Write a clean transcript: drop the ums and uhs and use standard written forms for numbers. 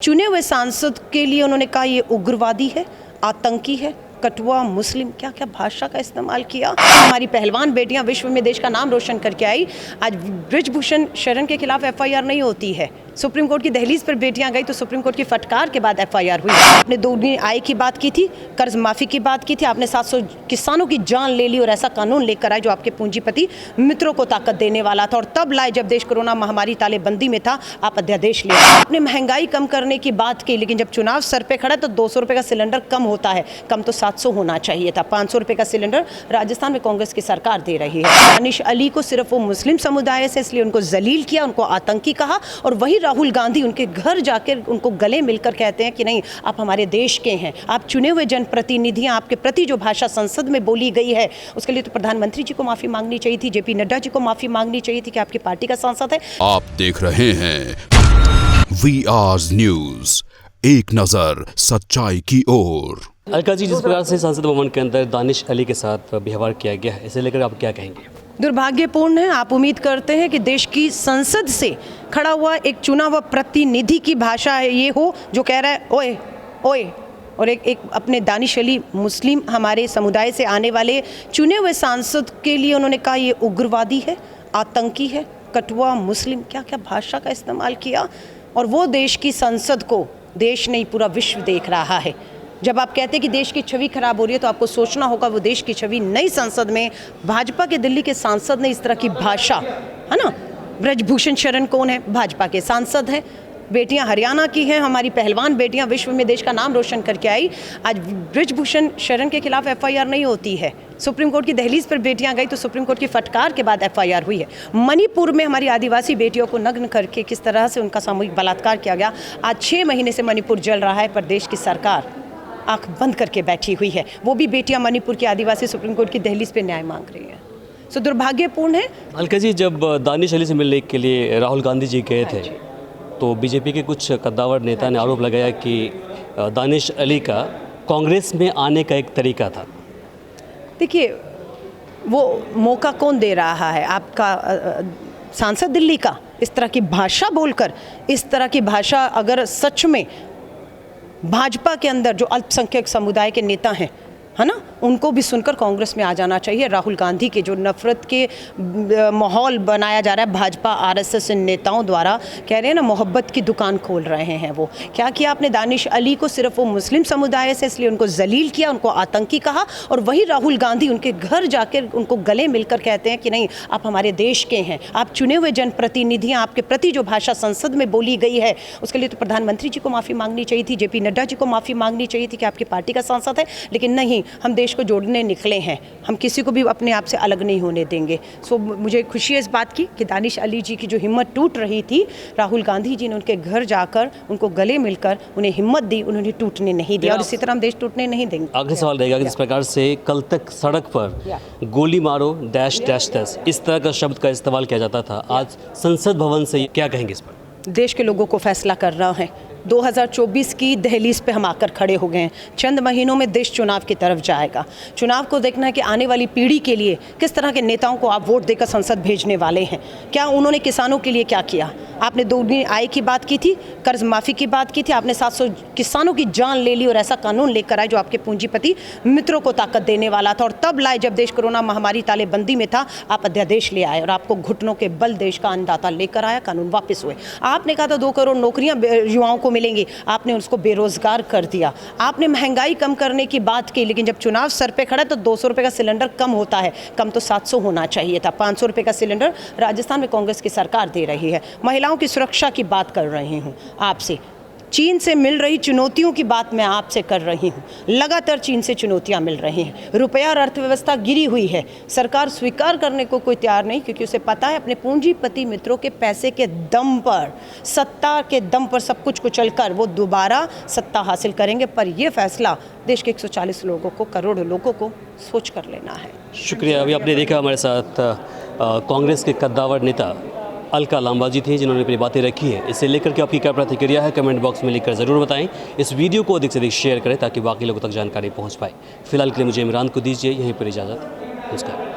चुने हुए सांसद के लिए उन्होंने कहा ये उग्रवादी है, आतंकी है, कटुआ, मुस्लिम, क्या क्या भाषा का इस्तेमाल किया। हमारी पहलवान बेटियां विश्व में देश का नाम रोशन करके आई। आज ब्रिजभूषण शरण के खिलाफ एफआईआर नहीं होती है। सुप्रीम कोर्ट की दहलीज पर बेटियां गई तो सुप्रीम कोर्ट की फटकार के बाद एफआईआर हुई। आपने दोगुनी आय की बात की थी, कर्ज माफी की बात की थी, आपने 700 किसानों की जान ले ली और ऐसा कानून लेकर आए जो आपके पूंजीपति मित्रों को ताकत देने वाला था। और तब लाए जब देश कोरोना महामारी तालेबंदी में था, आप अध्यादेश ले आए। आपने महंगाई कम करने की बात की, लेकिन जब चुनाव सर पे खड़ा तो 200 रुपये का सिलेंडर कम होता है, कम तो 700 होना चाहिए था। 500 रुपये का सिलेंडर राजस्थान में कांग्रेस की सरकार दे रही है। दानिश अली को सिर्फ वो मुस्लिम समुदाय से इसलिए उनको जलील किया, उनको आतंकी कहा, और वही राहुल गांधी उनके घर जाकर उनको गले मिलकर कहते हैं कि नहीं, आप हमारे देश के हैं, आप चुने हुए जनप्रतिनिधि हैं, आपके प्रति जो भाषा संसद में बोली गई है उसके लिए तो प्रधानमंत्री जी को माफी मांगनी चाहिए थी, जेपी नड्डा जी को माफी मांगनी चाहिए थी कि आपकी पार्टी का सांसद है। आप देख रहे हैं VR न्यूज, एक नजर सच्चाई की ओर। अलका जी, जिस प्रकार से संसद भवन के अंदर दानिश अली के साथ व्यवहार किया गया है, इसे लेकर आप क्या कहेंगे? दुर्भाग्यपूर्ण है। आप उम्मीद करते हैं कि देश की संसद से खड़ा हुआ एक चुना हुआ प्रतिनिधि की भाषा ये हो जो कह रहा है ओए ओए, और एक अपने दानिश अली मुस्लिम हमारे समुदाय से आने वाले चुने हुए सांसद के लिए उन्होंने कहा ये उग्रवादी है, आतंकी है, कटुआ, मुस्लिम, क्या क्या भाषा का इस्तेमाल किया। और वो देश की संसद को देश नहीं पूरा विश्व देख रहा है। जब आप कहते हैं कि देश की छवि खराब हो रही है तो आपको सोचना होगा वो देश की छवि नई संसद में भाजपा के दिल्ली के सांसद ने इस तरह की भाषा, है ना। ब्रिजभूषण शरण कौन है? भाजपा के सांसद हैं। बेटियां हरियाणा की हैं, हमारी पहलवान बेटियां विश्व में देश का नाम रोशन करके आई। आज ब्रिजभूषण शरण के खिलाफ एफआईआर नहीं होती है। सुप्रीम कोर्ट की दहलीज पर बेटियां गई तो सुप्रीम कोर्ट की फटकार के बाद एफआईआर हुई है। मणिपुर में हमारी आदिवासी बेटियों को नग्न करके किस तरह से उनका सामूहिक बलात्कार किया गया। आज 6 महीने से मणिपुर जल रहा है, पर देश की सरकार आंख बंद करके बैठी हुई है। वो भी बेटियां मणिपुर की आदिवासी सुप्रीम कोर्ट की दहलीज पे न्याय मांग रही हैं। सो दुर्भाग्यपूर्ण है। अलका जी, जब दानिश अली से मिलने के लिए राहुल गांधी जी गए थे तो बीजेपी के कुछ कद्दावर नेता ने आरोप लगाया कि दानिश अली का कांग्रेस में आने का एक तरीका था। देखिए, वो मौका कौन दे रहा है? आपका सांसद दिल्ली का इस तरह की भाषा बोलकर, इस तरह की भाषा अगर सच में भाजपा के अंदर जो अल्पसंख्यक समुदाय के नेता हैं, है ना, उनको भी सुनकर कांग्रेस में आ जाना चाहिए। राहुल गांधी के जो नफरत के माहौल बनाया जा रहा है भाजपा आरएसएस नेताओं द्वारा, कह रहे हैं ना मोहब्बत की दुकान खोल रहे हैं। वो क्या किया आपने? दानिश अली को सिर्फ वो मुस्लिम समुदाय से इसलिए उनको जलील किया, उनको आतंकी कहा, और वही राहुल गांधी उनके घर जाकर उनको गले मिलकर कहते हैं कि नहीं, आप हमारे देश के हैं, आप चुने हुए जनप्रतिनिधि हैं, आपके प्रति जो भाषा संसद में बोली गई है उसके लिए तो प्रधानमंत्री जी को माफ़ी मांगनी चाहिए थी, जेपी नड्डा जी को माफ़ी मांगनी चाहिए थी कि आपकी पार्टी का सांसद है। लेकिन नहीं, हम देश को जोड़ने निकले हैं, हम किसी को भी अपने आप से अलग नहीं होने देंगे। सो मुझे खुशी है इस बात की कि दानिश अली जी की जो हिम्मत टूट रही थी, राहुल गांधी जी ने उनके घर जाकर उनको गले मिलकर उन्हें हिम्मत दी, उन्होंने टूटने नहीं दिया, और इसी तरह हम देश टूटने नहीं देंगे। आखिरी सवाल रहेगा कि जिस प्रकार से कल तक सड़क पर गोली मारो डैश डैश डैश इस तरह का शब्द का इस्तेमाल किया जाता था, आज संसद भवन से क्या कहेंगे इस पर? देश के लोगों को फैसला कर रहा है। 2024 की दहलीज पे हम आकर खड़े हो गए हैं। चंद महीनों में देश चुनाव की तरफ जाएगा। चुनाव को देखना है कि आने वाली पीढ़ी के लिए किस तरह के नेताओं को आप वोट देकर संसद भेजने वाले हैं। क्या उन्होंने किसानों के लिए क्या किया? आपने दोगुनी आय की बात की थी, कर्ज माफी की बात की थी, आपने 700 किसानों की जान ले ली और ऐसा कानून लेकर आए जो आपके पूंजीपति मित्रों को ताकत देने वाला था। और तब लाए जब देश कोरोना महामारी तालेबंदी में था, आप अध्यादेश ले आए और आपको घुटनों के बल देश का अन्नदाता लेकर आया, कानून वापस हुए। आपने कहा था 2 करोड़ नौकरियां युवाओं को मिलेंगी, आपने उसको बेरोजगार कर दिया। आपने महंगाई कम करने की बात की, लेकिन जब चुनाव सर पे खड़ा तो 200 रुपये का सिलेंडर कम होता है, कम तो 700 होना चाहिए था। 500 रुपये का सिलेंडर राजस्थान में कांग्रेस की सरकार दे रही है। महिलाओं की सुरक्षा की बात कर रही हूँ आपसे। चीन से मिल रही चुनौतियों की बात मैं आपसे कर रही हूँ। लगातार चीन से चुनौतियाँ मिल रही हैं। रुपया और अर्थव्यवस्था गिरी हुई है। सरकार स्वीकार करने को कोई तैयार नहीं, क्योंकि उसे पता है अपने पूंजीपति मित्रों के पैसे के दम पर, सत्ता के दम पर सब कुछ कुचलकर वो दोबारा सत्ता हासिल करेंगे। पर यह फैसला देश के 140 लोगों को, करोड़ों लोगों को सोच कर लेना है। शुक्रिया। अभी आपने देखा हमारे साथ कांग्रेस के कद्दावर नेता अलका लांबाजी थी, जिन्होंने अपनी बातें रखी है। इसे लेकर के आपकी क्या प्रतिक्रिया है, कमेंट बॉक्स में लिखकर ज़रूर बताएं। इस वीडियो को अधिक से अधिक शेयर करें ताकि बाकी लोगों तक जानकारी पहुंच पाए। फिलहाल के लिए मुझे इमरान को दीजिए यहीं पर इजाज़त। नमस्कार।